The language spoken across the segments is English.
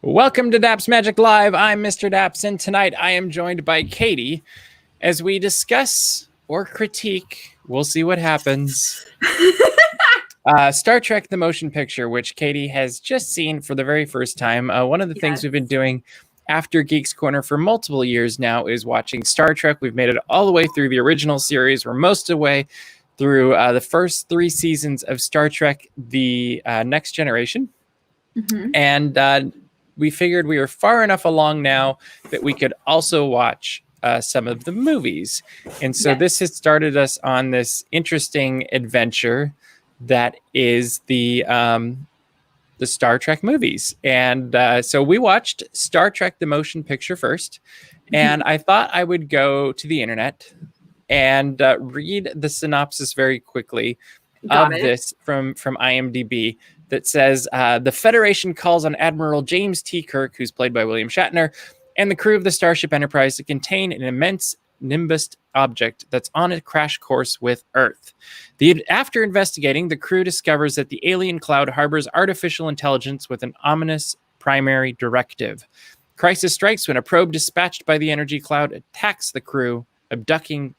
Welcome to DAPs Magic Live. I'm Mr. DAPs, and tonight I am joined by Caitie as we discuss or critique, we'll see what happens, Star Trek: The Motion Picture, which Caitie has just seen for the very first time. One of the things we've been doing after Geeks Corner for multiple years now is watching Star Trek. We've made it all the way through the original series. We're most of the way through the first 3 seasons of Star Trek: The Next Generation. Mm-hmm. And we figured we were far enough along now that we could also watch some of the movies. And so this has started us on this interesting adventure that is the Star Trek movies. And so we watched Star Trek: The Motion Picture first. And I thought I would go to the internet and read the synopsis very quickly this from IMDb. That says, the Federation calls on Admiral James T. Kirk, who's played by William Shatner, and the crew of the Starship Enterprise to contain an immense Nimbus object that's on a crash course with Earth. After investigating, the crew discovers that the alien cloud harbors artificial intelligence with an ominous primary directive. Crisis strikes when a probe dispatched by the energy cloud attacks the crew, abducting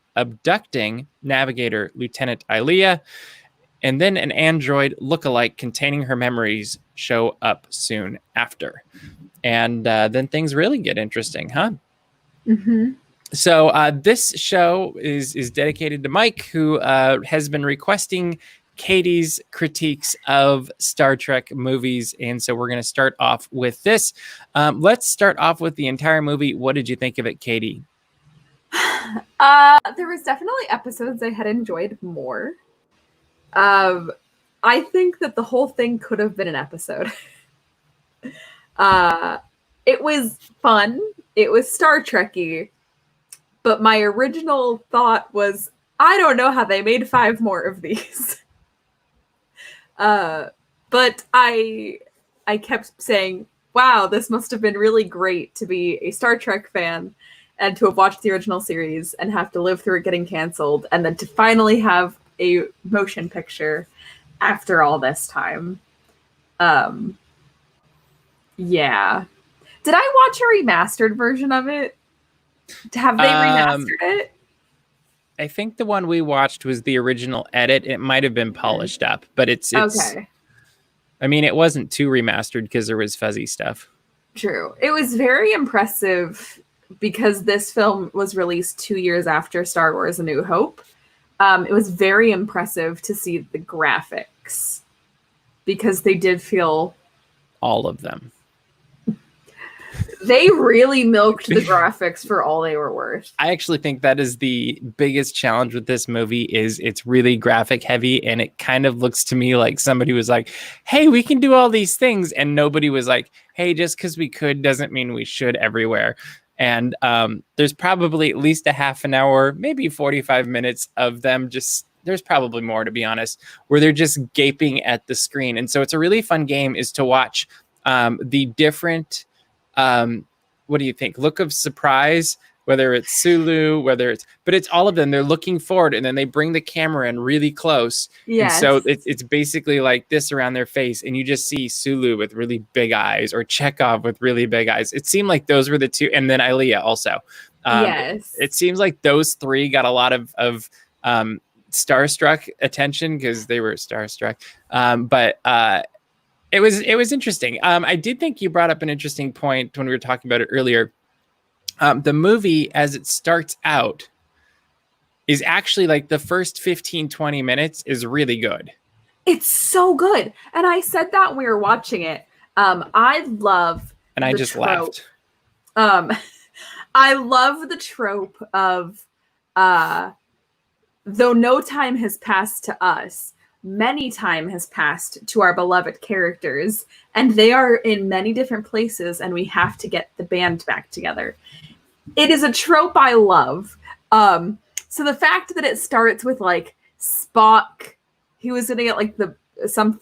navigator Lieutenant Ilea. And then an android lookalike containing her memories show up soon after. And then things really get interesting, huh? Mm-hmm. So this show is dedicated to Mike, who has been requesting Caitie's critiques of Star Trek movies. And so we're going to start off with this. Let's start off with the entire movie. What did you think of it, Caitie? There was definitely episodes I had enjoyed more. I think that the whole thing could have been an episode. It was fun. It was Star Trek-y. But my original thought was, I don't know how they made 5 more of these. But I kept saying, wow, this must have been really great to be a Star Trek fan and to have watched the original series and have to live through it getting canceled and then to finally have a motion picture after all this time. Yeah. Did I watch a remastered version of it? Have they remastered it? I think the one we watched was the original edit. It might have been polished up, but it's okay. I mean, it wasn't too remastered because there was fuzzy stuff. True. It was very impressive because this film was released 2 years after Star Wars: A New Hope. It was very impressive to see the graphics because they did feel... All of them. They really milked the graphics for all they were worth. I actually think that is the biggest challenge with this movie is it's really graphic heavy, and it kind of looks to me like somebody was like, hey, we can do all these things, and nobody was like, hey, just because we could doesn't mean we should everywhere. And there's probably at least a half an hour, maybe 45 minutes of them there's probably more, to be honest, where they're just gaping at the screen. And so it's a really fun game is to watch the different, what do you think? Look of surprise, whether it's Sulu, but it's all of them. They're looking forward and then they bring the camera in really close. Yes. And so it's basically like this around their face. And you just see Sulu with really big eyes or Chekhov with really big eyes. It seemed like those were the two. And then Ilea also. Yes. It seems like those 3 got a lot of starstruck attention because they were starstruck. But it was interesting. I did think you brought up an interesting point when we were talking about it earlier. The movie, as it starts out, is actually like the first 15-20 minutes is really good. It's so good. And I said that when we were watching it. I love and I just trope. laughed. I love the trope of though no time has passed to us, many time has passed to our beloved characters, and they are in many different places, and we have to get the band back together. It is a trope I love. So the fact that it starts with like Spock, he was gonna get like the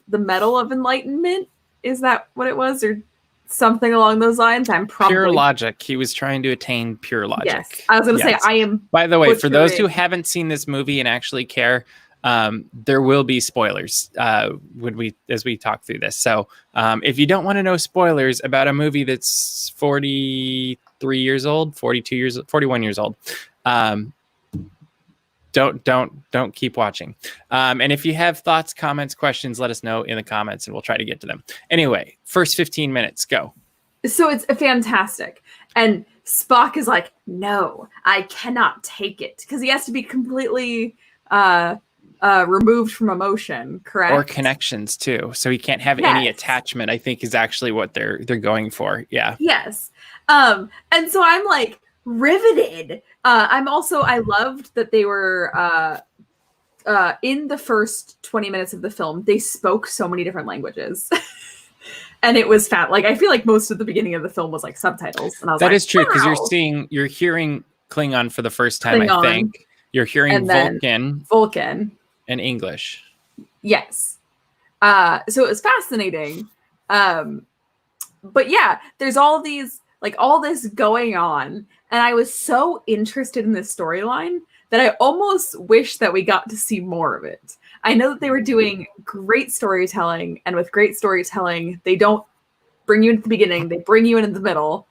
Medal of Enlightenment. Is that what it was, or something along those lines? I'm probably pure logic. He was trying to attain pure logic. Yes, I was gonna say I am. By the way, for those who haven't seen this movie and actually care, there will be spoilers as we talk through this. So if you don't want to know spoilers about a movie that's 43 years old, 42 years, 41 years old, don't keep watching. And if you have thoughts, comments, questions, let us know in the comments and we'll try to get to them. Anyway, first 15 minutes, go. So it's fantastic. And Spock is like, no, I cannot take it. Because he has to be completely removed from emotion, correct? Or connections too. So he can't have any attachment, I think is actually what they're going for. Yeah. Yes. And so I'm like riveted. I loved that they were in the first 20 minutes of the film, they spoke so many different languages. And it was like, I feel like most of the beginning of the film was like subtitles. And I was that like, is true, because wow. you're hearing Klingon for the first time, I think. You're hearing Vulcan. And English. Yes. So it was fascinating. But yeah, there's all these, like all this going on. And I was so interested in this storyline that I almost wish that we got to see more of it. I know that they were doing great storytelling, and with great storytelling, they don't bring you into the beginning, they bring you in the middle.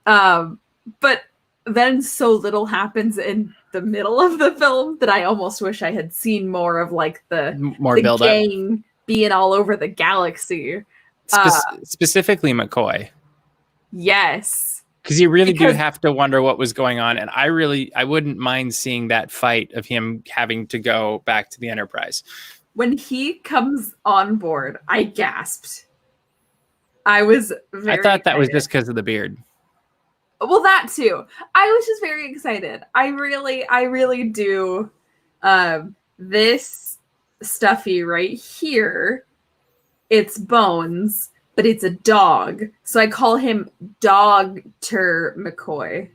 But then so little happens in the middle of the film that I almost wish I had seen more of like the build gang up, being all over the galaxy. Specifically McCoy. Yes. Because you really do have to wonder what was going on. And I wouldn't mind seeing that fight of him having to go back to the Enterprise. When he comes on board, I gasped. I was very I thought that excited. was just because of the beard. Well, that too. I was just very excited. I really do. This stuffy right here, it's Bones, but it's a dog. So I call him Dr. McCoy.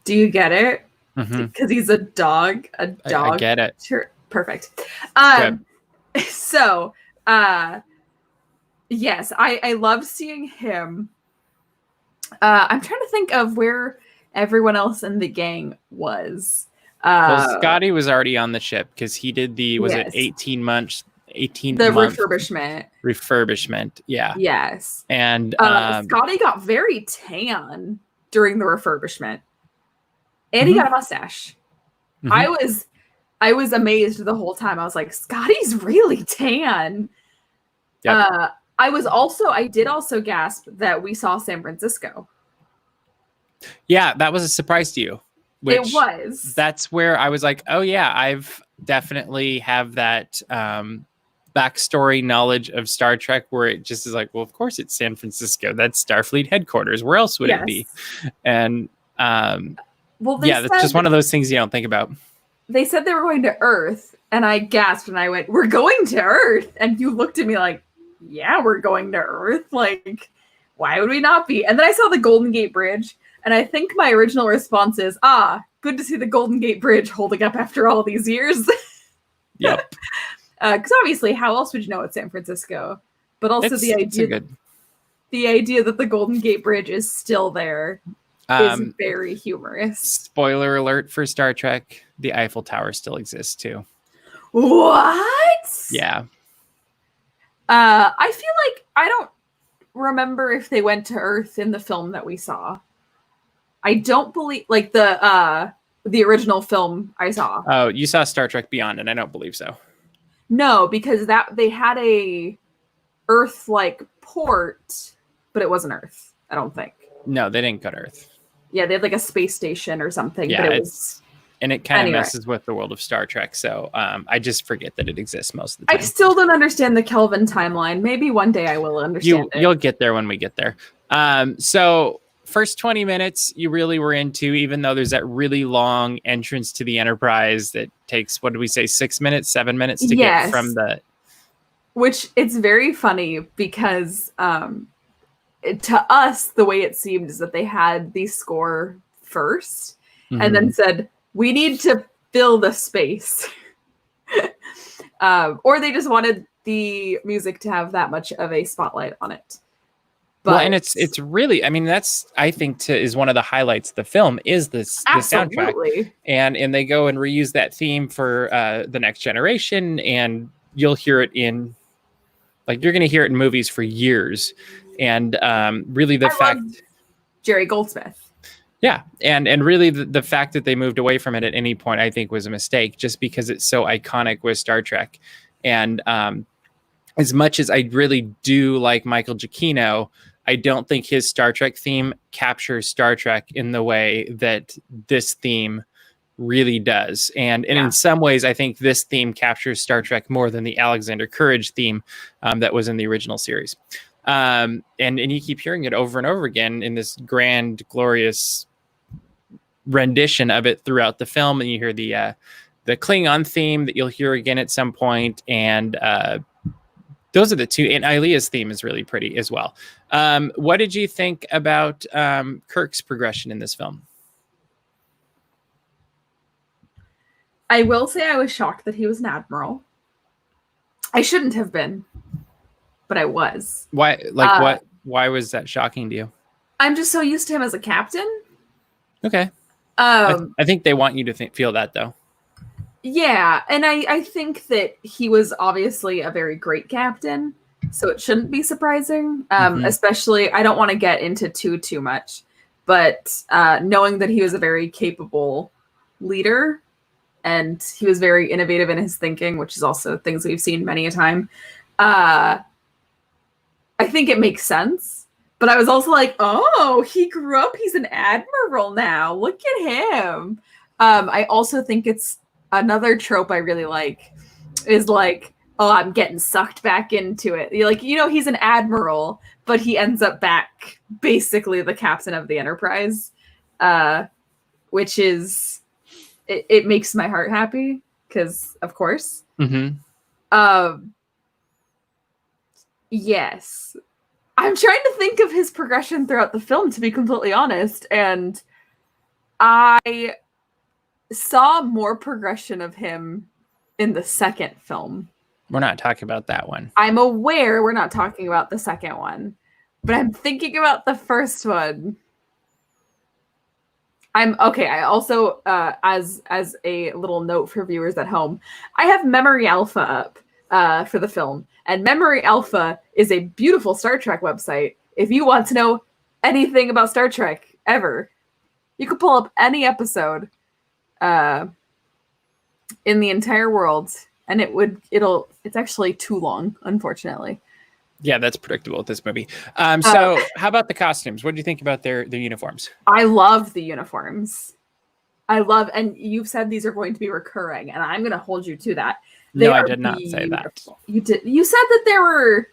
Do you get it? Because he's a dog. A dog. I get it. Perfect. So, yes, I loved seeing him. I'm trying to think of where everyone else in the gang was. Well, Scotty was already on the ship because he did it 18 months? The refurbishment. Yeah. Yes. And Scotty got very tan during the refurbishment. And he got a mustache. I was amazed the whole time. I was like, Scotty's really tan. Yep. I did also gasp that we saw San Francisco. Yeah, that was a surprise to you. It was. That's where I was like, oh yeah, I've definitely have that backstory knowledge of Star Trek where it just is like, well, of course it's San Francisco. That's Starfleet headquarters. Where else would it be? And that's just one of those things you don't think about. They said they were going to Earth, and I gasped and I went, we're going to Earth? And you looked at me like, yeah, we're going to Earth. Like, why would we not be? And then I saw the Golden Gate Bridge, and I think my original response is, good to see the Golden Gate Bridge holding up after all these years. Yep. Because obviously, how else would you know it's San Francisco? But also the idea that the Golden Gate Bridge is still there is very humorous. Spoiler alert for Star Trek: the Eiffel Tower still exists too. What? Yeah. I feel like I don't remember if they went to Earth in the film that we saw. I don't believe, like the original film I saw. Oh, you saw Star Trek Beyond, and I don't believe so. No, because they had a Earth-like port, but it wasn't Earth. I don't think. No, they didn't go to Earth. Yeah, they had like a space station or something. Yeah, but it kind of messes with the world of Star Trek. So I just forget that it exists most of the time. I still don't understand the Kelvin timeline. Maybe one day I will understand it. You'll get there when we get there. So first 20 minutes you really were into, even though there's that really long entrance to the Enterprise that takes, what did we say, 6 minutes, 7 minutes to get from the... Which it's very funny because to us, the way it seemed is that they had the score first and then said, we need to fill the space. Or they just wanted the music to have that much of a spotlight on it. Well, and it's really, I mean, that's, I think, is one of the highlights of the film is the soundtrack. And they go and reuse that theme for The Next Generation, and you'll hear it in, like, you're going to hear it in movies for years. And really the fact... Jerry Goldsmith. Yeah, and really the fact that they moved away from it at any point, I think, was a mistake, just because it's so iconic with Star Trek. And as much as I really do like Michael Giacchino, I don't think his Star Trek theme captures Star Trek in the way that this theme really does. And in some ways, I think this theme captures Star Trek more than the Alexander Courage theme that was in the original series. And you keep hearing it over and over again in this grand, glorious rendition of it throughout the film. And you hear the Klingon theme that you'll hear again at some point. And those are the two. And Ilea's theme is really pretty as well. What did you think about Kirk's progression in this film? I will say I was shocked that he was an admiral. I shouldn't have been, but I was. Why? Like, what? Why was that shocking to you? I'm just so used to him as a captain. Okay. I think they want you to feel that, though. Yeah, and I think that he was obviously a very great captain, so it shouldn't be surprising. Especially, I don't want to get into too much, but knowing that he was a very capable leader, and he was very innovative in his thinking, which is also things we've seen many a time. I think it makes sense. But I was also like, oh, he grew up. He's an admiral now. Look at him. I also think it's another trope I really like is like, oh, I'm getting sucked back into it. You're like, he's an admiral, but he ends up back basically the captain of the Enterprise, which is, it makes my heart happy because, of course. Yes. I'm trying to think of his progression throughout the film, to be completely honest. And I saw more progression of him in the second film. We're not talking about that one. I'm aware we're not talking about the second one, but I'm thinking about the first one. I also, as a little note for viewers at home, I have Memory Alpha up for the film. And Memory Alpha is a beautiful Star Trek website. If you want to know anything about Star Trek ever, you can pull up any episode in the entire world, and it's actually too long, unfortunately. Yeah, that's predictable with this movie. So how about the costumes? What do you think about their uniforms? I love the uniforms. And you've said these are going to be recurring, and I'm going to hold you to that. No, I did not say that. You did. You said that there were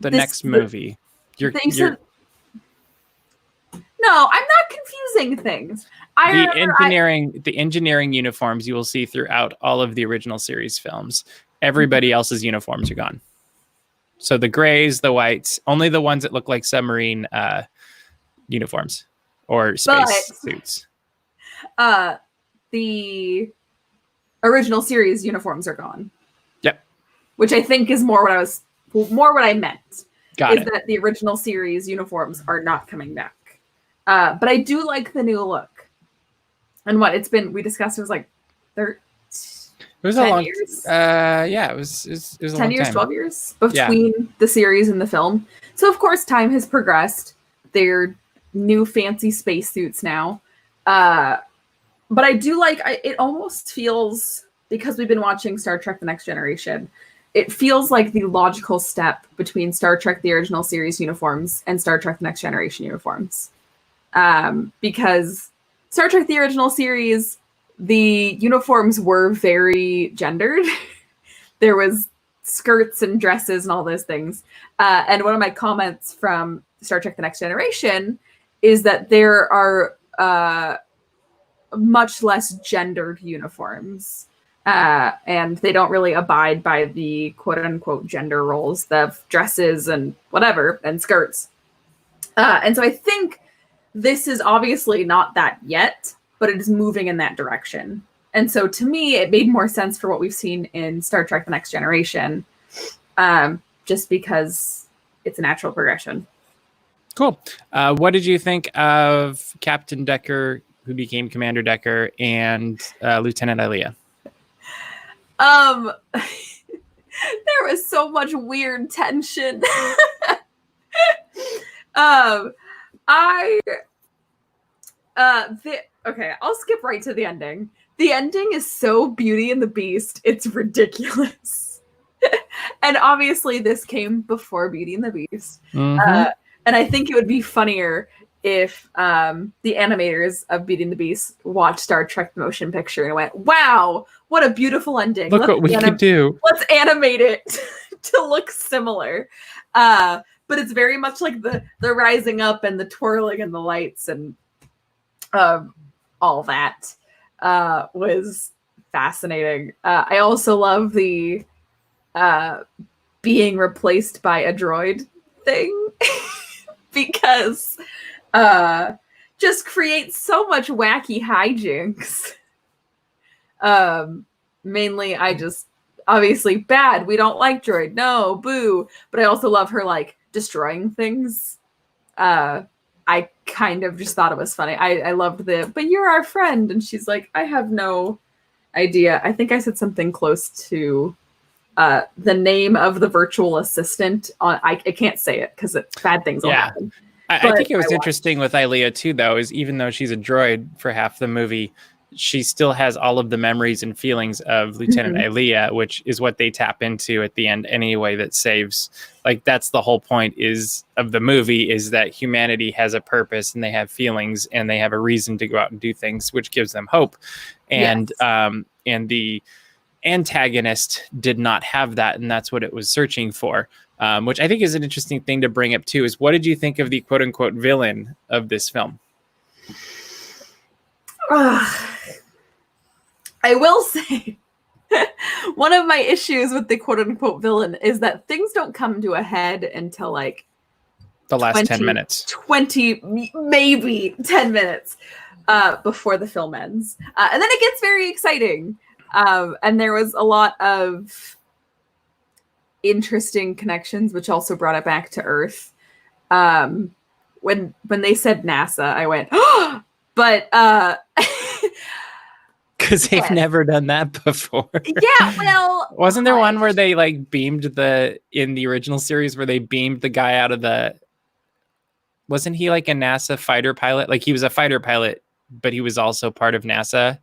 next movie. No, I'm not confusing things. The engineering uniforms you will see throughout all of the original series films. Everybody else's uniforms are gone. So the grays, the whites, only the ones that look like submarine uniforms or space suits. The original series uniforms are gone. Yep. Which I think is more what I meant. Got it. That the original series uniforms are not coming back. But I do like the new look. And we discussed it was like 10 years? Yeah, it was a 10 long years, time. 12 years between the series and the film. So of course time has progressed. They're new fancy spacesuits now. But I do like, it almost feels, because we've been watching Star Trek The Next Generation, it feels like the logical step between Star Trek The Original Series uniforms and Star Trek The Next Generation uniforms. Because Star Trek The Original Series, the uniforms were very gendered. There was skirts and dresses and all those things. And one of my comments from Star Trek The Next Generation is that there are much less gendered uniforms. And they don't really abide by the quote unquote gender roles, the dresses and whatever, and skirts. And so I think this is obviously not that yet, but it is moving in that direction. And so to me, it made more sense for what we've seen in Star Trek The Next Generation, just because it's a natural progression. Cool. What did you think of Captain Decker, who became Commander Decker, and Lieutenant Ilea? There was so much weird tension. Okay, I'll skip right to the ending. The ending is so Beauty and the Beast, it's ridiculous. And obviously this came before Beauty and the Beast. Mm-hmm. And I think it would be funnier if the animators of Beauty and the Beast watched Star Trek the Motion Picture and went, wow, what a beautiful ending. Look what we could do. Let's animate it to look similar. But it's very much like the rising up and the twirling and the lights and all that was fascinating. I also love the being replaced by a droid thing because just creates so much wacky hijinks. Mainly obviously bad. We don't like droid. No, boo. But I also love her like destroying things. I kind of just thought it was funny. I loved but you're our friend. And she's like, I have no idea. I think I said something close to the name of the virtual assistant. I can't say it because bad things will happen. I think it was interesting with Ilea too, though, is even though she's a droid for half the movie, she still has all of the memories and feelings of Lieutenant Ilea, which is what they tap into at the end anyway. That saves, like, that's the whole point of the movie, is that humanity has a purpose and they have feelings and they have a reason to go out and do things, which gives them hope. And and the antagonist did not have that, and that's what it was searching for. Which I think is an interesting thing to bring up too, is what did you think of the quote unquote villain of this film? I will say one of my issues with the quote unquote villain is that things don't come to a head until like the last 10 minutes. 20, maybe 10 minutes before the film ends. And then it gets very exciting. And there was a lot of interesting connections, which also brought it back to Earth. When they said NASA, I went, oh, but because they've never done that before. Yeah, well, wasn't there one where they like beamed in the original series where they beamed the guy out of wasn't he like a NASA fighter pilot? Like he was a fighter pilot, but he was also part of NASA,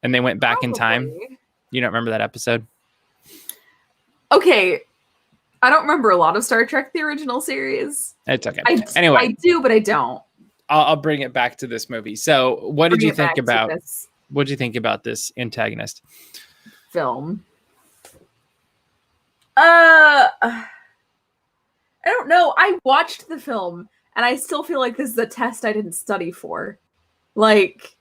and they went back in time. You don't remember that episode? Okay, I don't remember a lot of Star Trek, the original series. It's okay. Anyway, I do, but I don't. I'll bring it back to this movie. So, what did you think about this antagonist film? I don't know. I watched the film, and I still feel like this is a test I didn't study for. Like,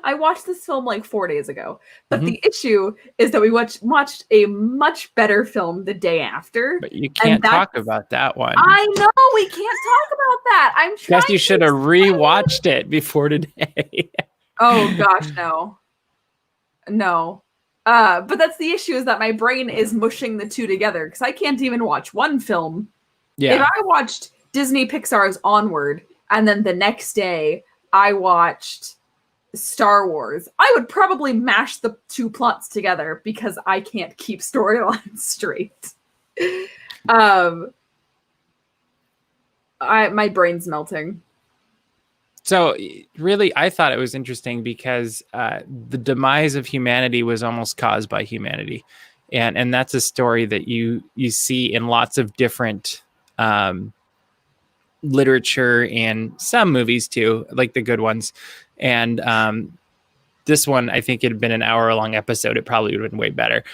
I watched this film like 4 days ago, but the issue is that we watched a much better film the day after. But you can't talk about that one. I know we can't talk about that. I'm trying. Guess you should have rewatched it before today. Oh gosh, no. But that's the issue, is that my brain is mushing the two together because I can't even watch one film. Yeah. If I watched Disney Pixar's Onward and then the next day I watched Star Wars, I would probably mash the two plots together because I can't keep storylines straight. My brain's melting. So really, I thought it was interesting because the demise of humanity was almost caused by humanity. And that's a story that you see in lots of different literature and some movies too, like the good ones. And this one, I think it had been an hour-long episode. It probably would have been way better,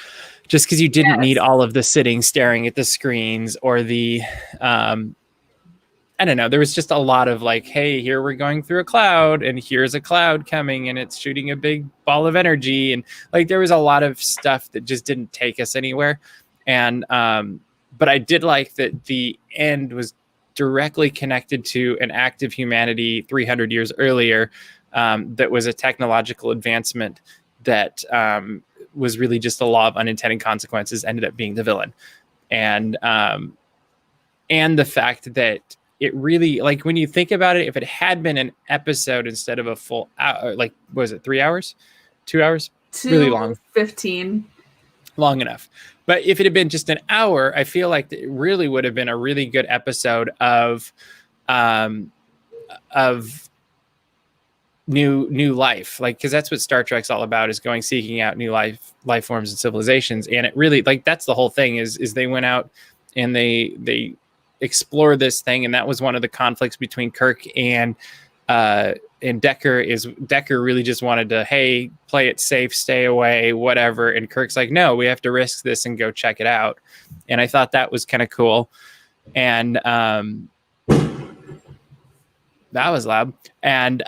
just because you didn't need all of the sitting staring at the screens or the, I don't know. There was just a lot of like, hey, here we're going through a cloud, and here's a cloud coming, and it's shooting a big ball of energy, and like there was a lot of stuff that just didn't take us anywhere. And but I did like that the end was directly connected to an act of humanity 300 years earlier. That was a technological advancement that was really just the law of unintended consequences, ended up being the villain. And and the fact that it really, like, when you think about it, if it had been an episode instead of a full hour, like, was it 3 hours, 2 hours, really long, 2:15, long enough. But if it had been just an hour, I feel like it really would have been a really good episode of new life, like, because that's what Star Trek's all about, is going seeking out new life forms and civilizations. And it really, like, that's the whole thing, is they went out and they explore this thing, and that was one of the conflicts between Kirk and Decker. Is Decker really just wanted to, hey, play it safe, stay away, whatever, and Kirk's like, no, we have to risk this and go check it out. And I thought that was kind of cool. And that was loud. And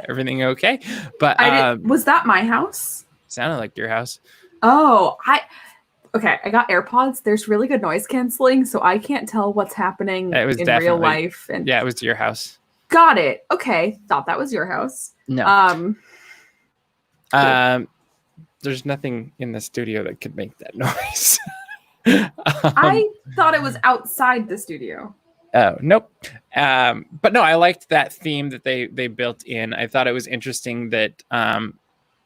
everything okay? But was that my house? Sounded like your house. Oh, I got AirPods. There's really good noise canceling, so I can't tell what's happening in real life. And yeah, it was your house. Got it. Okay, thought that was your house. No. There's nothing in the studio that could make that noise. I thought it was outside the studio. Oh, nope. But no, I liked that theme that they built in. I thought it was interesting that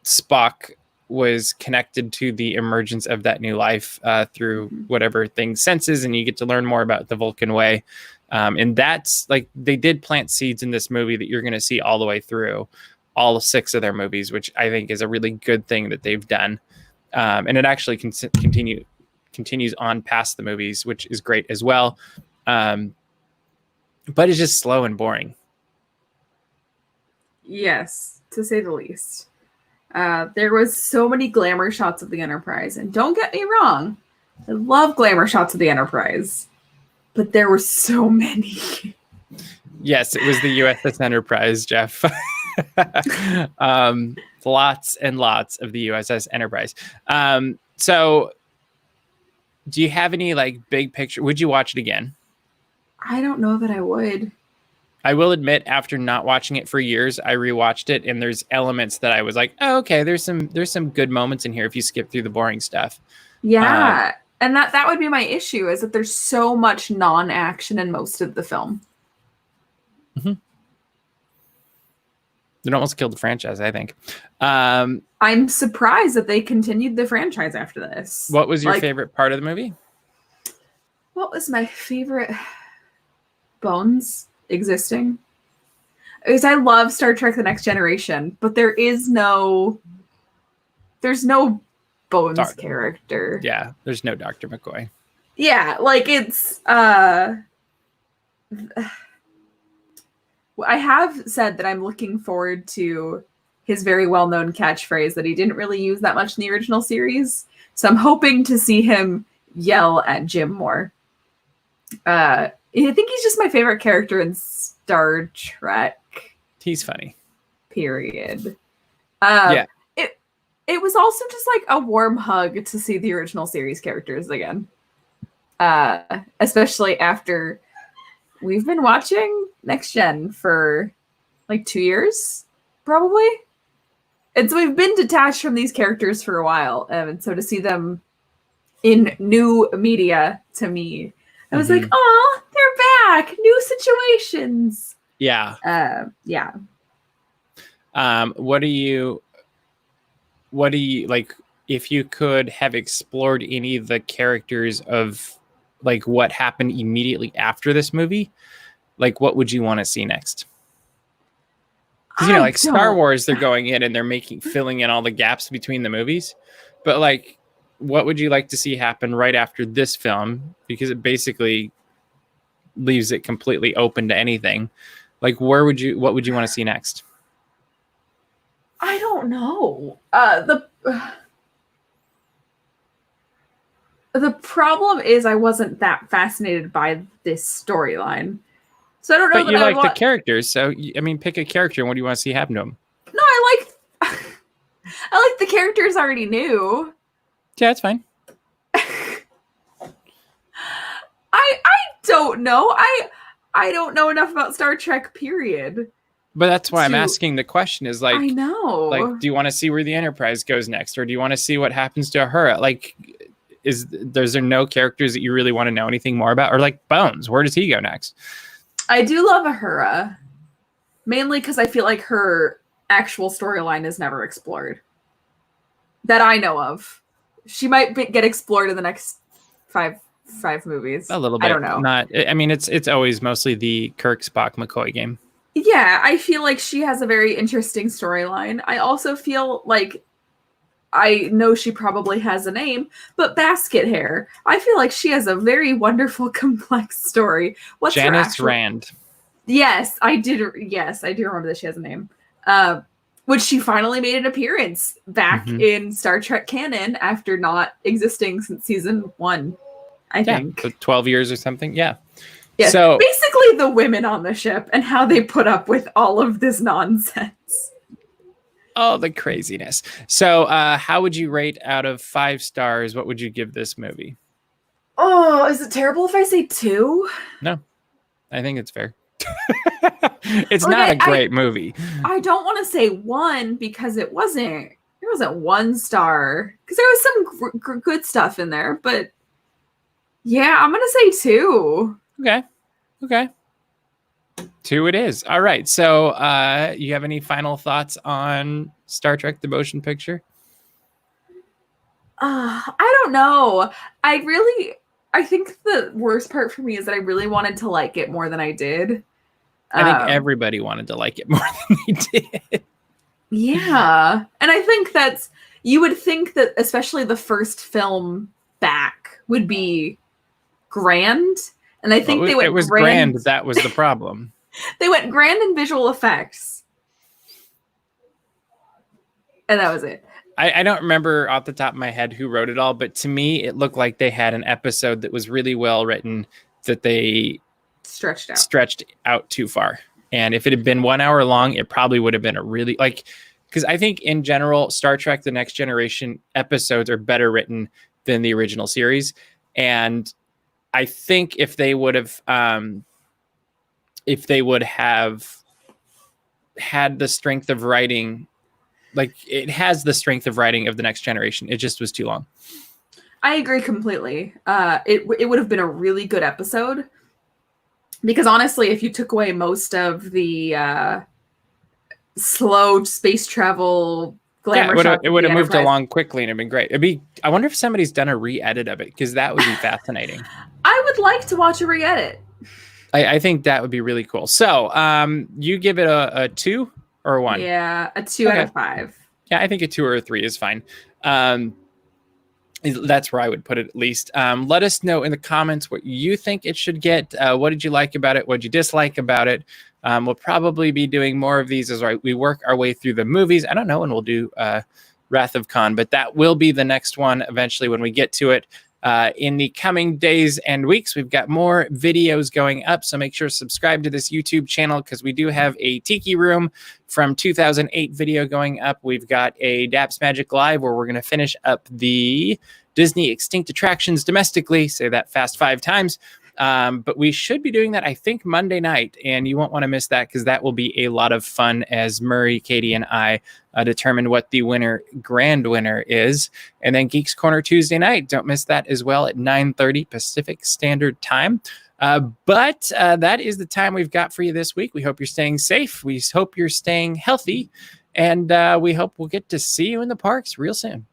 Spock was connected to the emergence of that new life through whatever thing senses, and you get to learn more about the Vulcan way. And that's, like, they did plant seeds in this movie that you're going to see all the way through all 6 of their movies, which I think is a really good thing that they've done. And it actually continues on past the movies, which is great as well. But it's just slow and boring. Yes, to say the least. There was so many glamour shots of the Enterprise, and don't get me wrong, I love glamour shots of the Enterprise, but there were so many. Yes, it was the USS Enterprise, Jeff. Lots and lots of the USS Enterprise. So do you have any, like, big picture? Would you watch it again? I don't know that I would. I will admit, after not watching it for years, I rewatched it, and there's elements that I was like, oh, okay, there's some good moments in here if you skip through the boring stuff. Yeah. And that would be my issue, is that there's so much non-action in most of the film. Mm-hmm. It almost killed the franchise, I think. I'm surprised that they continued the franchise after this. What was your favorite part of the movie? What was my favorite? Bones existing. Because I love Star Trek The Next Generation, but there's no Bones character. Yeah, there's no Dr. McCoy. Yeah, like, it's I have said that I'm looking forward to his very well-known catchphrase that he didn't really use that much in the original series. So I'm hoping to see him yell at Jim more. I think he's just my favorite character in Star Trek. He's funny. Period. Yeah. It was also just like a warm hug to see the original series characters again. Especially after we've been watching Next Gen for like 2 years, probably. And so we've been detached from these characters for a while. And so to see them in new media, to me, I was like, oh, they're back. New situations. Yeah. Yeah. What do you like, if you could have explored any of the characters of, like, what happened immediately after this movie, like, what would you want to see next? Because, like Star Wars, they're going in and they're filling in all the gaps between the movies. But, like, what would you like to see happen right after this film? Because it basically leaves it completely open to anything. Like, what would you want to see next? I don't know. The problem is I wasn't that fascinated by this storyline. So I don't know. But you like the characters, so I mean, pick a character and what do you want to see happen to them? No, I like the characters I already knew. Yeah, that's fine. I don't know. I don't know enough about Star Trek, period. But that's why I'm asking the question, is like, I know. Like, do you want to see where the Enterprise goes next? Or do you want to see what happens to her? Like, There's there no characters that you really want to know anything more about? Or like Bones, where does he go next? I do love Ahura, mainly because I feel like her actual storyline is never explored that I know of. She might get explored in the next five movies. A little bit. I don't know. Not. I mean, it's always mostly the Kirk, Spock, McCoy game. Yeah, I feel like she has a very interesting storyline. I also feel like I know she probably has a name, but Basket Hair. I feel like she has a very wonderful, complex story. What's her Janice actual... Rand. Yes, I did. Yes, I do remember that she has a name. Which she finally made an appearance back in Star Trek canon after not existing since season 1, I think. 12 years or something. Yeah. Yeah. So basically the women on the ship and how they put up with all of this nonsense. Oh, the craziness. So how would you rate out of 5 stars? What would you give this movie? Oh, is it terrible if I say 2? No, I think it's fair. It's like, not a great movie. I don't want to say 1 because it wasn't 1 star because there was some good stuff in there, but yeah, I'm gonna say 2. Okay, 2 it is. All right, so you have any final thoughts on Star Trek the Motion Picture? I don't know. I think the worst part for me is that I really wanted to like it more than I did. I think everybody wanted to like it more than they did. Yeah. And I think you would think that especially the first film back would be grand. And I think it was grand. That was the problem. They went grand in visual effects. And that was it. I don't remember off the top of my head who wrote it all, but to me, it looked like they had an episode that was really well written that they stretched out too far. And if it had been 1 hour long, it probably would have been a really because I think in general, Star Trek The Next Generation episodes are better written than the original series. And I think if they would have had the strength of writing, like it has the strength of writing of The Next Generation, it just was too long. I agree completely. It would have been a really good episode. Because honestly, if you took away most of the slow space travel glamour, it would have moved along quickly and it'd been great. I wonder if somebody's done a re-edit of it because that would be fascinating. I would like to watch a re-edit. I think that would be really cool. So, you give it a 2 or a 1? Yeah, a 2 out of 5. Yeah, I think a 2 or a 3 is fine. That's where I would put it at least. Let us know in the comments what you think it should get. What did you like about it? What did you dislike about it? We'll probably be doing more of these as we work our way through the movies. I don't know when we'll do Wrath of Khan, but that will be the next one eventually when we get to it. In the coming days and weeks, we've got more videos going up, so make sure to subscribe to this YouTube channel because we do have a Tiki Room from 2008 video going up. We've got a DAPs Magic Live where we're going to finish up the Disney Extinct Attractions domestically. Say that fast 5 times. But we should be doing that, I think, Monday night, and you won't want to miss that because that will be a lot of fun as Murray, Caitie, and I determine what the grand winner is. And then Geeks Corner Tuesday night. Don't miss that as well at 9:30 Pacific Standard Time. But that is the time we've got for you this week. We hope you're staying safe. We hope you're staying healthy. And we hope we'll get to see you in the parks real soon.